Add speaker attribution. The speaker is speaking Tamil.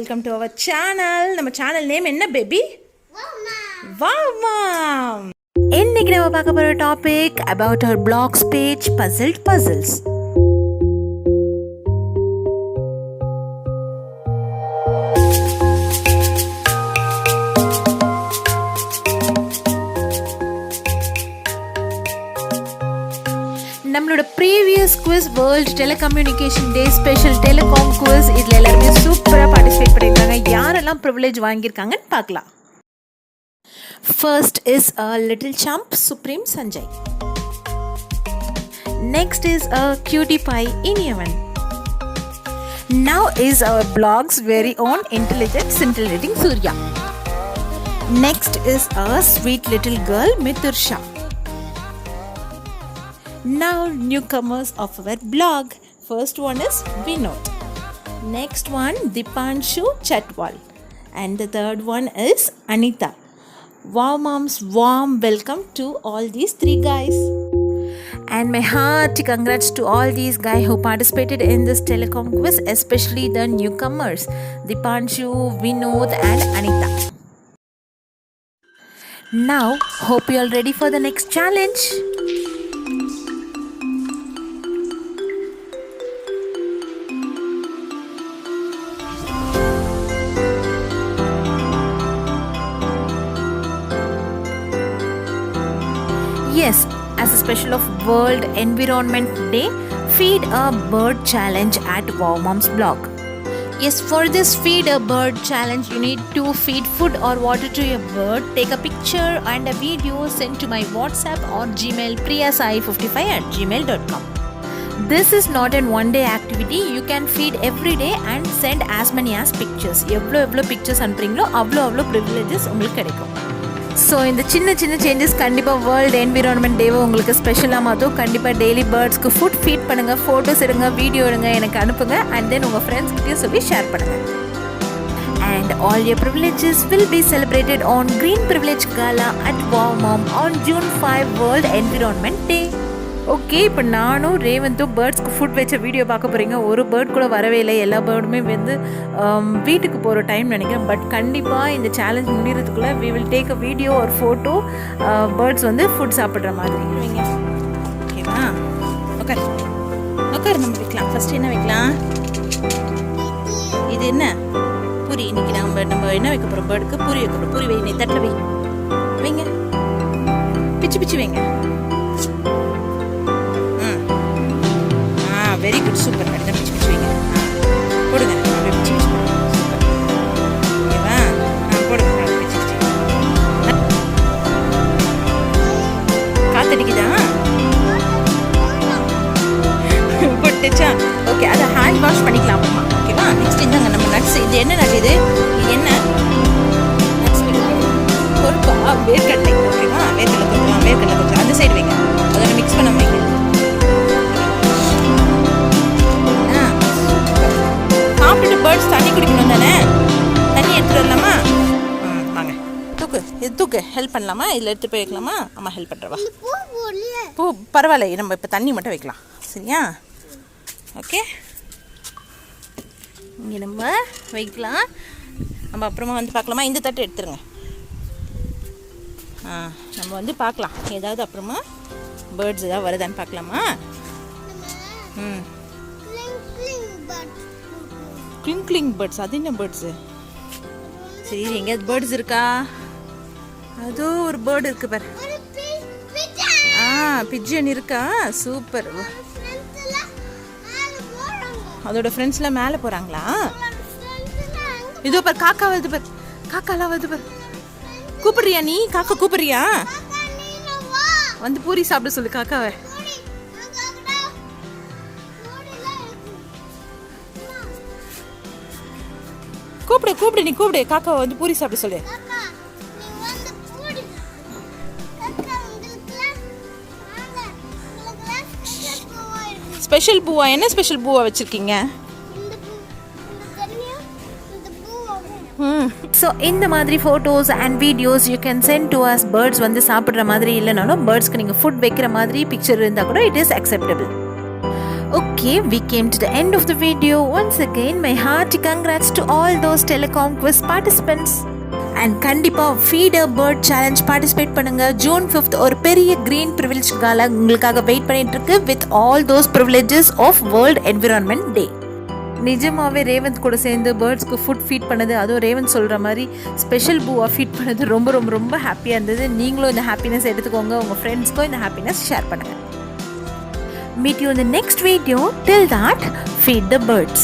Speaker 1: welcome to our channel. நம்ம channel name என்ன baby? Wow mom. இன்னைக்கு நம்ம பார்க்க போற topic about our blogs page puzzles. நம்மளோட previous quiz world telecommunication day special telecom quiz இதில் எல்லாருமே சூப்பராக பார்ட்டிசிபேட் பண்ணியிருக்காங்க. யாரெல்லாம் ப்ரிவிலேஜ் வாங்கியிருக்காங்கன்னு பார்க்கலாம். First is a little champ supreme Sanjay. Next is a cutie pie Iniyavan. Now is our blog's very own intelligent scintillating Surya. Next is a sweet little girl Mithursha. Now newcomers of our blog. First one is Vinod. Next one Dipanshu Chatwal. And the third one is Anita. Wow moms, warm welcome to all these three guys. And my hearty congrats to all these guys who participated in this telecom quiz, especially the newcomers Dipanshu, Vinod and Anita. Now hope you all ready for the next challenge. Yes, as a special of World Environment Day, feed a bird challenge at Wow Mom's blog. Yes, for this feed a bird challenge, you need to feed food or water to your bird. Take a picture and a video sent to my WhatsApp or Gmail priyasai55@gmail.com. This is not an one-day activity. You can feed every day and send as many as pictures. எவ்வளோ pictures அனுப்புறீங்களோ அவ்வளோ privileges உங்களுக்கு கிடைக்கும். ஸோ இந்த சின்ன சேஞ்சஸ் கண்டிப்பாக வேர்ல்டு என்விரான்மெண்ட் டேவை உங்களுக்கு ஸ்பெஷலாக மாற்றும். கண்டிப்பாக டெய்லி பேர்ட்ஸ்க்கு ஃபுட் ஃபீட் பண்ணுங்கள், ஃபோட்டோஸ் எடுங்க, வீடியோ எடுங்க, எனக்கு அனுப்புங்க. அண்ட் தென் உங்கள் ஃப்ரெண்ட்ஸ்கிட்டையும் சொல்லி ஷேர் பண்ணுங்கள். And all your privileges will be celebrated on Green Privilege Gala at Wow Mom on June 5 World Environment Day. Okay, இப்போ நானும் ரேவந்தும் பேர்ட்ஸ்க்கு ஃபுட் வச்ச வீடியோ பார்க்க போகிறீங்க. ஒரு பேர்ட் கூட வரவே இல்லை. எல்லா பேர்டுமே வந்து வீட்டுக்கு போகிற டைம் நினைக்கிறேன். பட் கண்டிப்பாக இந்த சேலஞ்ச் முடிகிறதுக்குள்ளே we will take a video or photo birds வந்து ஃபுட் சாப்பிட்ற மாதிரி வைங்க. ஓகேவா? உட்கார் நம்ம வைக்கலாம். ஃபஸ்ட்டு என்ன வைக்கலாம்? இது என்ன? பூரி. இன்னைக்கு நம்ம என்ன வைக்க போகிறோம்? பேர்டுக்கு பூரி வைக்க போகிறோம். பூரி வை, நீ தட்டில் வைங்க. பிச்சு வைங்க. Very good, super. அடுத்த பிச்சு வைங்க. போடுங்க, அப்படியே பிச்சு சூப்பர். ஓகேவா? போடுங்க, பிச்சு காத்தடிக்குதா? போட்டுச்சா? ஓகே, அதை ஹேண்ட் வாஷ் பண்ணிக்கலாம் அப்புறமா. ஓகேவா? நெக்ஸ்ட் இந்தாங்க நம்ம நட்ஸ். இது என்ன நட்? இது என்ன நட்ஸ்? பொறுப்பா வேர்க்கடலை. ஓகேவா? வேர்க்கடலை கொஞ்சம் அந்த சைடு வைங்க. அதோட மிக்ஸ் பண்ண வைங்க. பேர்ட்ஸ் தண்ணி குடிக்கணும் தானே? தண்ணி எடுத்துகிட்டு வரலாமா? வாங்க, தூக்கு ஹெல்ப் பண்ணலாமா? இதில் எடுத்து போய் வைக்கலாமா? அம்மா ஹெல்ப் பண்ணுறவா? பூ பரவாயில்ல, நம்ம இப்போ தண்ணி மட்டும் வைக்கலாம். சரியா? ஓகே, இங்கே நம்ம வைக்கலாம். நம்ம அப்புறமா வந்து பார்க்கலாமா? இந்த தட்டை எடுத்துருங்க. நம்ம வந்து பார்க்கலாம் ஏதாவது அப்புறமா பேர்ட்ஸ் ஏதாவது வருதான்னு பார்க்கலாமா? கிளிங் பேர்ட்ஸ். அது என்ன பேர்ட்ஸு? சரி, எங்கேயாவது பேர்ட்ஸ் இருக்கா? அதோ ஒரு பேர்டு இருக்கு பாரு. பிஜியன் இருக்கா? சூப்பர். அதோட ஃப்ரெண்ட்ஸ்லாம் மேலே போகிறாங்களா? இதோ பாரு, காக்கா வருது பாரு. காக்காலாம் வருது பாரு. கூப்பிடுறியா நீ? காக்கா கூப்பிடுறியா? வந்து பூரி சாப்பிட சொல்லு காக்காவை. கூப்பிடு, நீ கூப்பிடு. காக்கா வந்து பூரி சாப்பிட சொல்லு. ஸ்பெஷல் பூவா? என்ன ஸ்பெஷல் பூவா வச்சிருக்கீங்க? ஸோ இந்த மாதிரி photos and videos you can send to us. Birds வந்து சாப்பிட்ற மாதிரி இல்லைனாலும் பேர்ட்ஸ்க்கு நீங்கள் ஃபுட் வைக்கிற மாதிரி பிக்சர் இருந்தால் கூட it is acceptable. Okay. Okay, we came to the end of the video. Once again, my hearty congrats to all those telecom quiz participants. And கண்டிப்பா feed a bird challenge participate பண்ணுங்க. June 5th ஒரு பெரிய green privilege கால உங்களுக்காக வெயிட் பண்ணிட்டு இருக்கு with all those privileges of World Environment Day. நிஜமாவே ரேவந்த் கூட சேர்ந்து பேர்ட்ஸ்க்கு ஃபுட் ஃபீட் பண்ணது, அதுவும் ரேவந்த் சொல்கிற மாதிரி ஸ்பெஷல் பூவாக ஃபீட் பண்ணது ரொம்ப ரொம்ப ரொம்ப ஹாப்பியாக இருந்தது. நீங்களும் இந்த ஹாப்பினஸ் எடுத்துக்கோங்க, உங்கள் ஃப்ரெண்ட்ஸ்க்கும் இந்த ஹாப்பினஸ் ஷேர் பண்ணுங்கள். Meet you in the next video. Till that, feed the birds.